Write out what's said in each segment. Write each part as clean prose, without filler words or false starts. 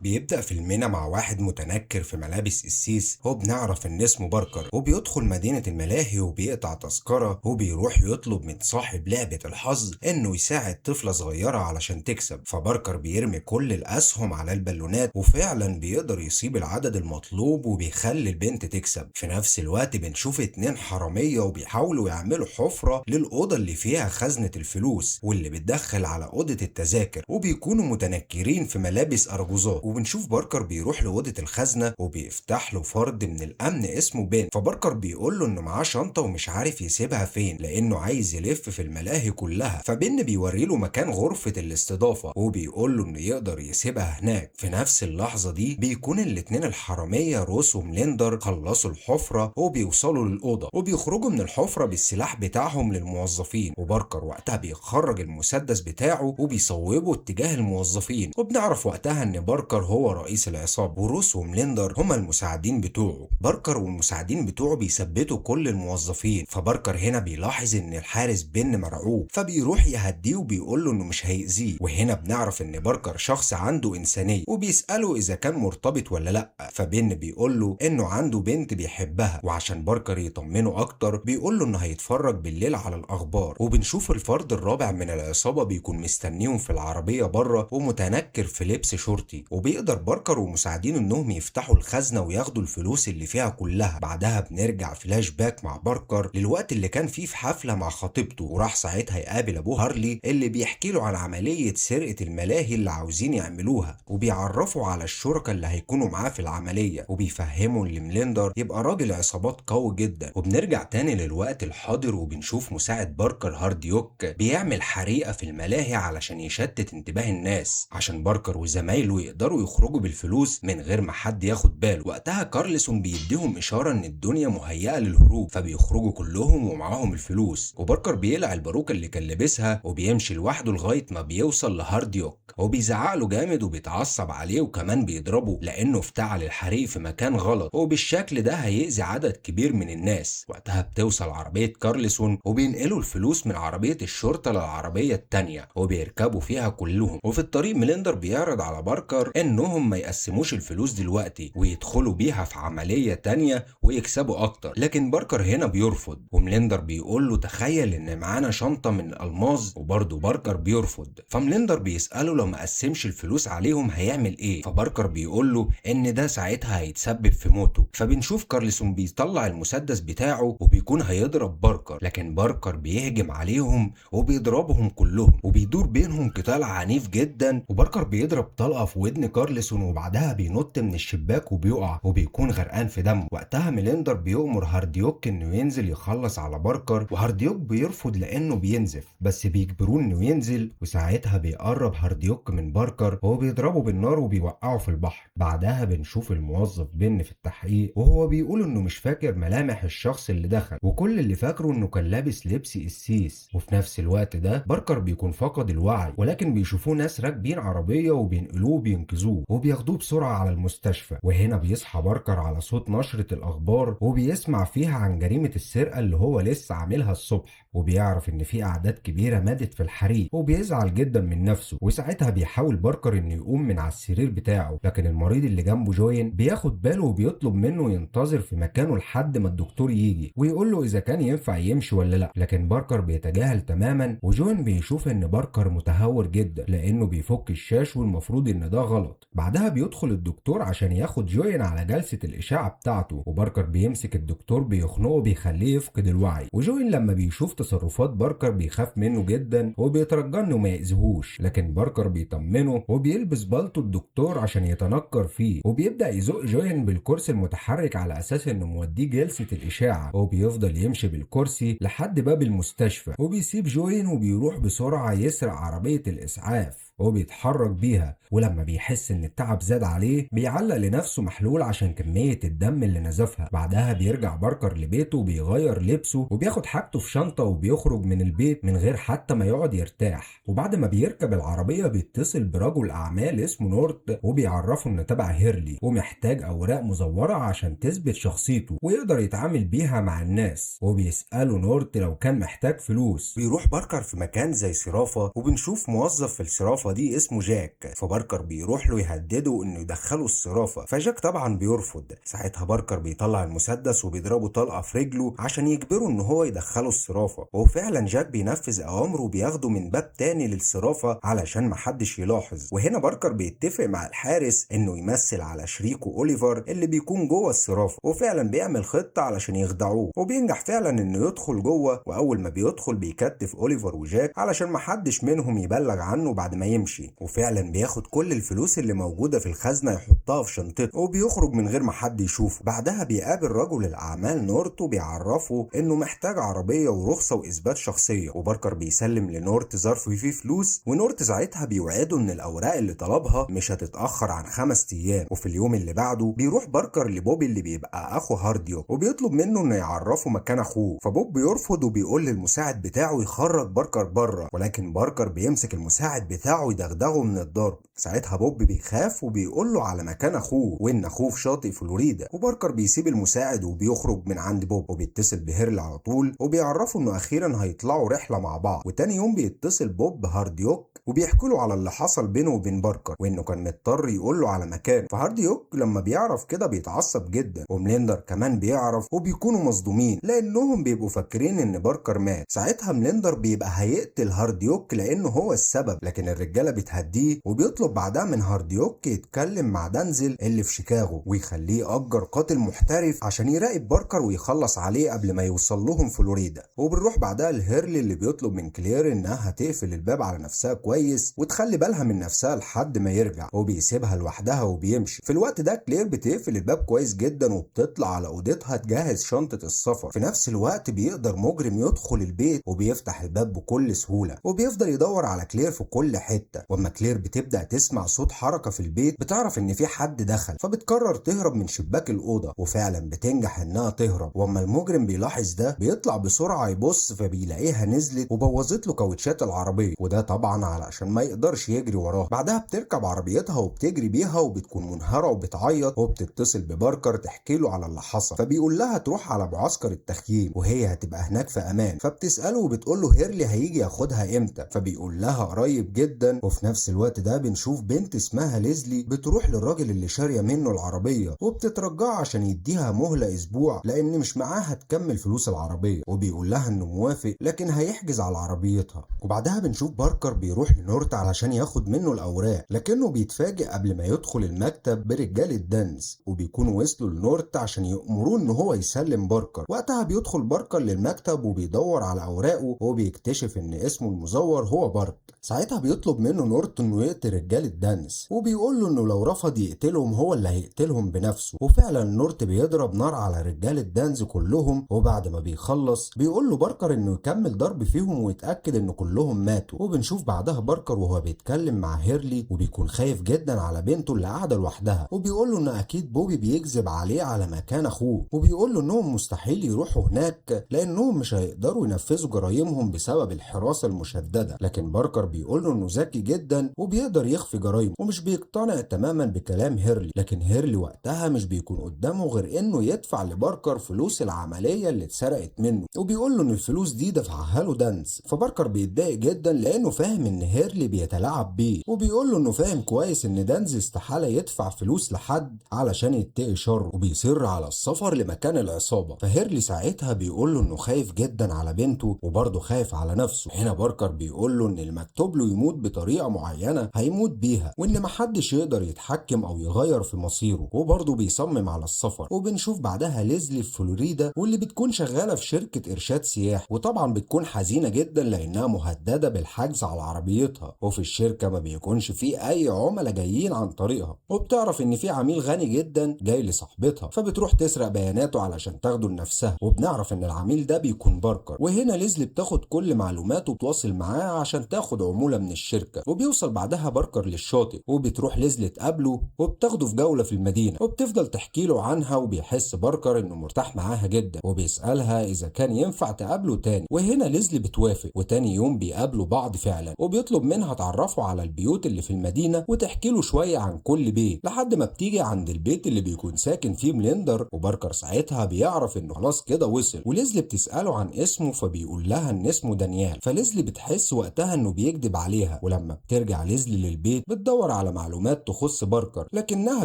بيبدأ فيلمنا مع واحد متنكر في ملابس قسيس، هو بنعرف ان اسمه باركر، وبيدخل مدينة الملاهي وبيقطع تذكرة وبيروح يطلب من صاحب لعبة الحظ انه يساعد طفلة صغيرة علشان تكسب. فباركر بيرمي كل الاسهم على البالونات وفعلا بيقدر يصيب العدد المطلوب وبيخلي البنت تكسب. في نفس الوقت بنشوف اتنين حرامية وبيحاولوا يعملوا حفرة للأوضة اللي فيها خزنة الفلوس واللي بتدخل على أوضة التذاكر، وبيكونوا متنكرين في ملابس أرجوزات. وبنشوف باركر بيروح لأوضة الخزنة وبيفتح له فرد من الأمن اسمه بين. فباركر بيقول له إنه معاه شنطة ومش عارف يسيبها فين لأنه عايز يلف في الملاهي كلها. فبن بيوري له مكان غرفة الاستضافة وبيقول له إنه يقدر يسيبها هناك. في نفس اللحظة دي بيكون الاتنين الحرامية روس ومليندر خلصوا الحفرة وبيوصلوا للأوضة وبيخرجوا من الحفرة بالسلاح بتاعهم للموظفين. وباركر وقتها بيخرج المسدس بتاعه وبيصوبه اتجاه الموظفين، وبنعرف وقتها ان باركر هو رئيس العصابة وروس ومليندر هما المساعدين بتوعه. باركر والمساعدين بتوعه بيثبتوا كل الموظفين. فباركر هنا بيلاحظ ان الحارس بن مرعوب فبيروح يهديه وبيقول له انه مش هيأذيه. وهنا بنعرف ان باركر شخص عنده انسانية وبيسأله اذا كان مرتبط ولا لا. فبن بيقول له انه عنده بنت بيحبها، وعشان باركر يطمنه اكتر بيقول له انه هيتفرج بالليل على الاخبار. وبنشوف الفرد الرابع من العصابة بيكون مستنيهم في العربية بره ومتنكر في لبس شرطي، وبيقدر باركر ومساعدينه انهم يفتحوا الخزنة وياخدوا الفلوس اللي فيها كلها. بعدها بنرجع فلاش باك مع باركر للوقت اللي كان فيه في حفلة مع خطيبته، وراح ساعتها يقابل ابوه هارلي اللي بيحكي له عن عملية سرقة الملاهي اللي عاوزين يعملوها، وبيعرفوا على الشركاء اللي هيكونوا معاه في العملية، وبيفهموا ان مليندر يبقى راجل عصابات قوي جدا. وبنرجع تاني للوقت الحاضر وبنشوف مساعد باركر هارديوك بيعمل حريقة في الملاهي علشان يشتت انتباه الناس عشان باركر وزمايله يقدروا يخرجوا بالفلوس من غير ما حد ياخد باله. وقتها كارلسون بيديهم إشارة إن الدنيا مهيئة للهروب، فبيخرجوا كلهم ومعاهم الفلوس. وباركر بيقلع الباروكة اللي كان لابسها وبيمشي لوحده لغاية ما بيوصل لهارديوك، هو بيزعق له جامد وبيتعصب عليه وكمان بيضربه لأنه افتعل الحريق في مكان غلط، وبالشكل ده هيأذي عدد كبير من الناس. وقتها بتوصل عربية كارلسون وبينقلوا الفلوس من عربية الشرطة للعربية التانية وبيركبوا فيها كلهم. وفي الطريق ميليندر بيعرض على باركر انهم ما يقسموش الفلوس دلوقتي ويدخلوا بيها في عملية تانية ويكسبوا اكتر، لكن باركر هنا بيرفض. وميليندر بيقول له تخيل ان معانا شنطة من الالماظ، وبرضه باركر بيرفض. فميليندر بيسأله لو ما قسمش الفلوس عليهم هيعمل ايه، فباركر بيقول له ان ده ساعتها هيتسبب في موته. فبنشوف كارلسون بيطلع المسدس بتاعه وبيكون هيضرب باركر، لكن باركر بيهجم عليهم وبيضربهم كلهم وبيدور بينهم قتال عنيف جدا. وباركر بيضرب طلقه في ودن كارلسون وبعدها بينط من الشباك وبيقع وبيكون غرقان في دم. وقتها ميليندر بيؤمر هارديوك انه ينزل يخلص على باركر، وهارديوك بيرفض لانه بينزف، بس بيجبروه انه ينزل. وساعتها بيقرب هارديوك من باركر وهو بيضربه بالنار وبيوقعه في البحر. بعدها بنشوف الموظف بن في التحقيق وهو بيقول انه مش فاكر ملامح الشخص اللي دخل، وكل اللي فاكره انه كان لابس لبس قسيس. وفي نفس الوقت ده باركر بيكون فقد الوعي، ولكن بيشوفوه ناس راكبين عربية وبينقلوه وبينقذوه وبياخدوه بسرعة على المستشفى. وهنا بيصحى باركر على صوت نشرة الأخبار وبيسمع فيها عن جريمة السرقة اللي هو لسه عاملها الصبح، وبيعرف ان في اعداد كبيرة ماتت في الحريق وبيزعل جدا من نفسه. وساعتها بيحاول باركر انه يقوم من على السرير بتاعه، لكن المريض اللي جنبه جوين بياخد باله وبيطلب منه ينتظر في مكانه لحد ما الدكتور يجي ويقول له اذا كان ينفع يمشي ولا لا، لكن باركر بيتجاهل تماما. وجوين بيشوف ان باركر متهور جدا لانه بيفك الشاش والمفروض ان ده غلط. بعدها بيدخل الدكتور عشان ياخد جوين على جلسة الاشاعة بتاعته، وباركر بيمسك الدكتور بيخنقه بيخليه يفقد الوعي. وجوين لما بيشوف تصرفات باركر بيخاف منه جدا وبيترجى انه ما يأذيهوش، لكن باركر بيطمنه وبيلبس بالطو الدكتور عشان يتنكر فيه، وبيبدأ يزق جوين بالكرسي المتحرك على اساس انه موديه جلسة الاشاعة. وبيفضل يمشي بالكرسي لحد باب المستشفى وبيسيب جوين وبيروح بسرعة يسرق عربية الاسعاف وبيتحرك بيها. ولما بيحس ان التعب زاد عليه بيعلق لنفسه محلول عشان كمية الدم اللي نزفها. بعدها بيرجع باركر لبيته وبيغير لبسه وبياخد حاجته في شنطة وبيخرج من البيت من غير حتى ما يقعد يرتاح. وبعد ما بيركب العربية بيتصل برجل اعمال اسمه نورت وبيعرفه انه تبع هيرلي ومحتاج اوراق مزورة عشان تثبت شخصيته ويقدر يتعامل بيها مع الناس. وبيسأله نورت لو كان محتاج فلوس. بيروح باركر في مكان زي صرافة وبنشوف موظف في الصرافة الصرافة دي اسمه جاك، فباركر بيروح له يهدده انه يدخله الصرافة، فجاك طبعا بيرفض. ساعتها باركر بيطلع المسدس وبيضربه طلقة في رجله عشان يجبره ان هو يدخله الصرافة، وفعلا جاك بينفذ اوامره وبياخده من باب تاني للصرافة علشان محدش يلاحظ. وهنا باركر بيتفق مع الحارس انه يمثل على شريكه اوليفر اللي بيكون جوه الصرافة، وفعلا بيعمل خطة علشان يخدعوه، وبينجح فعلا انه يدخل جوه. واول ما بيدخل بيكتف اوليفر وجاك علشان محدش منهم يبلغ عنه بعد ما يمشي، وفعلا بياخد كل الفلوس اللي موجودة في الخزنة يحطها في شنطته وبيخرج من غير ما حد يشوفه. بعدها بيقابل رجل الاعمال نورت وبيعرفه انه محتاج عربية ورخصة واثبات شخصية، وباركر بيسلم لنورت ظرف فيه فلوس، ونورت ساعتها بيوعده ان الاوراق اللي طلبها مش هتتأخر عن 5 ايام. وفي اليوم اللي بعده بيروح باركر لبوبي اللي بيبقى اخو هارديو وبيطلب منه انه يعرفه مكان اخوه، فبوب بيرفض وبيقول للمساعد بتاعه يخرج باركر بره، ولكن باركر بيمسك المساعد بتاعه يدغدغه من الضرب. ساعتها بوب بيخاف وبيقول له على مكان اخوه وان اخوه في شاطئ فلوريدا، وباركر بيسيب المساعد وبيخرج من عند بوب وبيتصل بهيرل على طول وبيعرفه انه اخيرا هيطلعوا رحله مع بعض. وتاني يوم بيتصل بوب بهارديوك وبيحكي له على اللي حصل بينه وبين باركر وانه كان مضطر يقول له على مكان. فهارديوك لما بيعرف كده بيتعصب جدا، ومليندر كمان بيعرف وبيكونوا مصدومين لانهم بيبقوا فاكرين ان باركر مات. ساعتها مليندر بيبقى هيقتل هارديوك لانه هو السبب، لكن الرجاله بتهديه وبيطلب بعدها من هارديوك يتكلم مع دانزل اللي في شيكاغو ويخليه اجر قاتل محترف عشان يراقب باركر ويخلص عليه قبل ما يوصل لهم فلوريدا. وبنروح بعدها لهيرلي اللي بيطلب من كلير انها هتقفل الباب على نفسها كويس وتخلي بالها من نفسها لحد ما يرجع، وبيسيبها لوحدها وبيمشي. في الوقت ده كلير بتقفل الباب كويس جدا وبتطلع على اوضتها تجهز شنطة السفر. في نفس الوقت بيقدر مجرم يدخل البيت وبيفتح الباب بكل سهولة وبيفضل يدور على كلير في كل حتة. واما كلير بتبدأ تسمع صوت حركة في البيت بتعرف ان في حد دخل، فبتقرر تهرب من شباك الأوضة وفعلا بتنجح انها تهرب. واما المجرم بيلاحظ ده بيطلع بسرعة يبص فبيلاقيها نزلت وبوظت له كاوتشات العربية، وده طبعا علشان ما يقدرش يجري وراها. بعدها بتركب عربيتها وبتجري بيها وبتكون منهارة وبتعيط، وبتتصل بباركر تحكي له على اللي حصل، فبيقول لها تروح على معسكر التخييم وهي هتبقى هناك في امان. فبتسأله وبتقول له هيرلي هيجي ياخدها امتى، فبيقول لها قريب جدا. وفي نفس الوقت ده بنشوف بنت اسمها ليزلي بتروح للراجل اللي شاريه منه العربيه وبتترجاه عشان يديها مهله اسبوع لان مش معاها تكمل فلوس العربيه، وبيقول لها انه موافق لكن هيحجز على عربيتها. وبعدها بنشوف باركر بيروح لنورت علشان ياخد منه الاوراق، لكنه بيتفاجئ قبل ما يدخل المكتب برجاله دانز وبيكونوا وصلوا لنورت عشان يأمروه ان هو يسلم باركر. وقتها بيدخل باركر للمكتب وبيدور على اوراقه وبيكتشف ان اسمه المزور هو بارت. ساعتها بيطلب منه نورت انه يقتل رجاله دانز وبيقول له انه لو رفض يقتلهم هو اللي هيقتلهم بنفسه. وفعلا نورت بيضرب نار على رجاله دانز كلهم، وبعد ما بيخلص بيقول له باركر انه يكمل ضرب فيهم ويتاكد ان كلهم ماتوا. وبنشوف بعدها باركر وهو بيتكلم مع هيرلي وبيكون خايف جدا على بنته اللي قاعده لوحدها، وبيقول له ان اكيد بوبي بيكذب عليه على مكان اخوه، وبيقول له انهم مستحيل يروحوا هناك لانهم مش هيقدروا ينفذوا جرايمهم بسبب الحراسه المشدده. لكن باركر بيقول له انه ذكي جدا وبيقدر يخفي جرايمه ومش بيقتنع تماما بكلام هيرلي. لكن هيرلي وقتها مش بيكون قدامه غير انه يدفع لباركر فلوس العمليه اللي اتسرقت منه، وبيقول له ان الفلوس دي دفعها له دانز. فباركر بيتضايق جدا لانه فاهم ان هيرلي بيتلاعب بيه، وبيقول له انه فاهم كويس ان دانز استحاله يدفع فلوس لحد علشان يتقي شره، وبيصر على السفر لمكان العصابه. فهيرلي ساعتها بيقول له انه خايف جدا على بنته وبرضه خايف على نفسه. هنا باركر بيقول له ان المكتوب له يموت بطريقه معينه هيموت بيها وان محدش يقدر يتحكم او يغير في مصيره، وبرضه بيصمم على السفر. وبنشوف بعدها ليزلي في فلوريدا واللي بتكون شغاله في شركه ارشاد سياح، وطبعا بتكون حزينه جدا لانها مهدده بالحجز على عربيتها، وفي الشركه ما بيكونش فيه اي عملاء جايين عن طريقها. وبتعرف ان في عميل غني جدا جاي لصاحبتها فبتروح تسرق بياناته علشان تاخده لنفسها، وبنعرف ان العميل ده بيكون باركر. وهنا ليزلي بتاخد كل معلوماته وتواصل معاه عشان تاخد عموله من الشركه. وبيوصل بعدها باركر للشاطئ وبتروح ليزلي تقابله وبتاخده في جوله في المدينه وبتفضل تحكي له عنها، وبيحس باركر انه مرتاح معاها جدا وبيسالها اذا كان ينفع تقابله تاني. وهنا ليزلي بتوافق، وتاني يوم بيقابلوا بعض فعلا وبيطلب منها تعرفه على البيوت اللي في المدينه وتحكي له شويه عن كل بيت لحد ما بتيجي عند البيت اللي بيكون ساكن فيه مليندر. وباركر ساعتها بيعرف انه خلاص كده وصل، وليزلي بتساله عن اسمه فبيقول لها ان اسمه دانيال. فليزلي بتحس وقتها انه بيكذب عليها، ولما لما بترجع ليزلي للبيت بتدور على معلومات تخص باركر، لكنها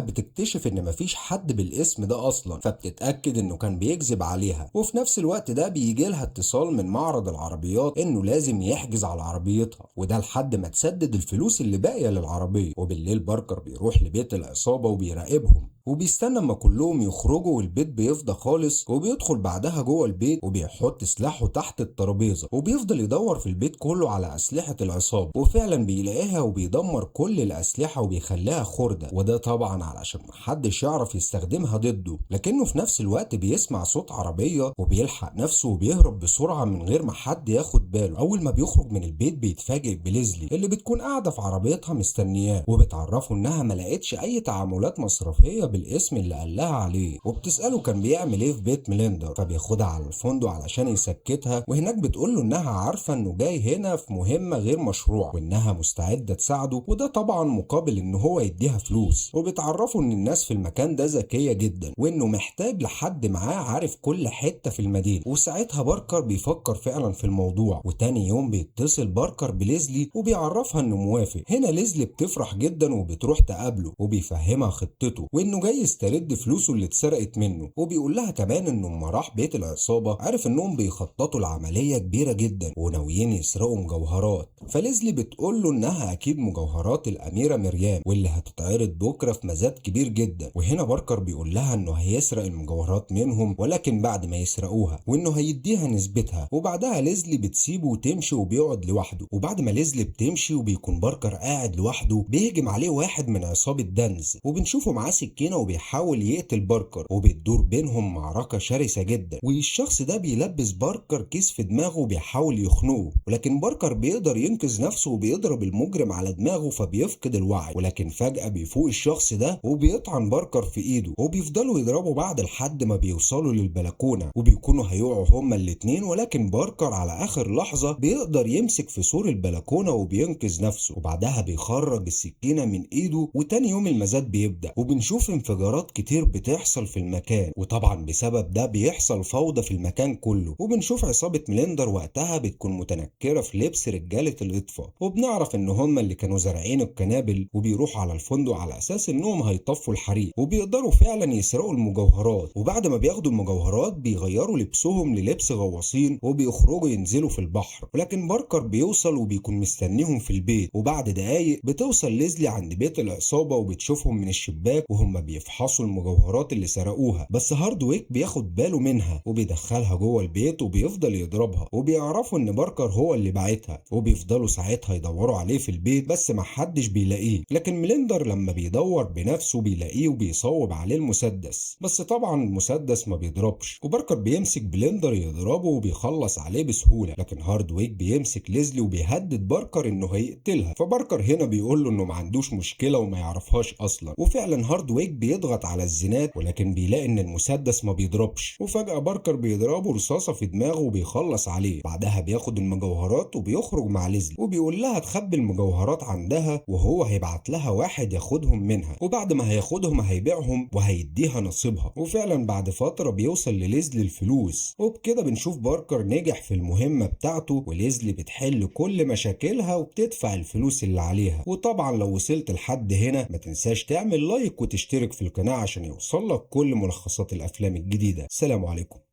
بتكتشف ان مفيش حد بالاسم ده اصلا، فبتتأكد انه كان بيكذب عليها. وفي نفس الوقت ده بيجي لها اتصال من معرض العربيات انه لازم يحجز على عربيتها، وده لحد ما تسدد الفلوس اللي باقية للعربية. وبالليل باركر بيروح لبيت العصابة وبيراقبهم وبيستنى اما كلهم يخرجوا، والبيت بيفضى خالص، وبيدخل بعدها جوه البيت وبيحط سلاحه تحت الترابيزه، وبيفضل يدور في البيت كله على اسلحه العصابه، وفعلا بيلاقيها وبيدمر كل الاسلحه وبيخليها خرده، وده طبعا علشان محدش يعرف يستخدمها ضده. لكنه في نفس الوقت بيسمع صوت عربيه وبيلحق نفسه وبيهرب بسرعه من غير ما حد ياخد باله. اول ما بيخرج من البيت بيتفاجئ بليزلي اللي بتكون قاعده في عربيتها مستنياه، وبتعرفه انها ما لقتش اي تعاملات مصرفيه بالاسم اللي قال لها عليه، وبتساله كان بيعمل ايه في بيت ميليندر، فبياخدها على الفندق علشان يسكتها، وهناك بتقول له انها عارفه انه جاي هنا في مهمه غير مشروعه وانها مستعده تساعده، وده طبعا مقابل ان هو يديها فلوس. وبتعرفه ان الناس في المكان ده ذكيه جدا وانه محتاج لحد معاه عارف كل حته في المدينه. وساعتها باركر بيفكر فعلا في الموضوع، وتاني يوم بيتصل باركر بليزلي وبيعرفها انه موافق. هنا ليزلي بتفرح جدا وبتروح تقابله وبيفهمها خطته وانه جاي يسترد فلوسه اللي اتسرقت منه، وبيقول لها كمان انه لما راح بيت العصابه عرف انهم بيخططوا لعمليه كبيره جدا وناويين يسرقوا مجوهرات. فليزلي بتقول له انها اكيد مجوهرات الاميره مريم واللي هتتعرض بكره في مزاد كبير جدا. وهنا باركر بيقول لها انه هيسرق المجوهرات منهم ولكن بعد ما يسرقوها، وانه هيديها نسبتها. وبعدها ليزلي بتسيبه وتمشي وبيقعد لوحده. وبعد ما ليزلي بتمشي وبيكون باركر قاعد لوحده بيهجم عليه واحد من عصابه دانز، وبنشوفه معاه سكينه وبيحاول يقتل باركر، وبتدور بينهم معركه شرسه جدا. والشخص ده بيلبس باركر كيس في دماغه وبيحاول يخنقه، ولكن باركر بيقدر ينقذ نفسه وبيضرب المجرم على دماغه فبيفقد الوعي. ولكن فجأة بيفوق الشخص ده وبيطعن باركر في ايده، وبيفضلوا يضربوا بعض لحد ما بيوصلوا للبلكونه، وبيكونوا هيقعوا هما الاتنين. ولكن باركر على اخر لحظه بيقدر يمسك في سور البلكونه وبينقذ نفسه، وبعدها بيخرج السكينه من ايده. وتاني يوم المزاد بيبدأ وبنشوف انفجارات كتير بتحصل في المكان، وطبعا بسبب ده بيحصل فوضى في المكان كله. وبنشوف عصابة ميليندر وقتها بتكون متنكرة في لبس رجالة الإطفاء، وبنعرف ان هم اللي كانوا زارعين القنابل وبيروحوا على الفندق على اساس انهم هيطفوا الحريق، وبيقدروا فعلا يسرقوا المجوهرات. وبعد ما بياخدوا المجوهرات بيغيروا لبسهم للبس غواصين وبيخرجوا ينزلوا في البحر. ولكن باركر بيوصل وبيكون مستنيهم في البيت، وبعد دقايق بتوصل ليزلي عند بيت العصابة وبتشوفهم من الشباك وهم بيفحصوا المجوهرات اللي سرقوها. بس هاردويك بياخد باله منها وبيدخلها جوه البيت وبيفضل يضربها، وبيعرفوا ان باركر هو اللي باعتها. وبيفضلوا ساعتها يدوروا عليه في البيت بس محدش بيلاقيه. لكن ميليندر لما بيدور بنفسه بيلاقيه وبيصوب عليه المسدس، بس طبعا المسدس ما بيضربش. وباركر بيمسك بليندر يضربه وبيخلص عليه بسهوله. لكن هاردويك بيمسك ليزلي وبيهدد باركر انه هيقتلها. فباركر هنا بيقول له انه ما عندوش مشكله وما يعرفهاش اصلا. وفعلا هاردويك بيضغط على الزناد ولكن بيلاقي ان المسدس ما بيضربش. وفجاه باركر بيضربه رصاصه في دماغه وبيخلص عليه. بعدها بياخد المجوهرات وبيخرج مع ليزلي وبيقول لها تخبي المجوهرات عندها وهو هيبعت لها واحد ياخدهم منها، وبعد ما هياخدهم هيبيعهم وهيديها نصيبها. وفعلا بعد فتره بيوصل لليزلي الفلوس، وبكده بنشوف باركر نجح في المهمه بتاعته، وليزلي بتحل كل مشاكلها وبتدفع الفلوس اللي عليها. وطبعا لو وصلت لحد هنا ما تنساش تعمل لايك وتشترك في القناه عشان يوصلك كل ملخصات الافلام الجديده. سلام عليكم.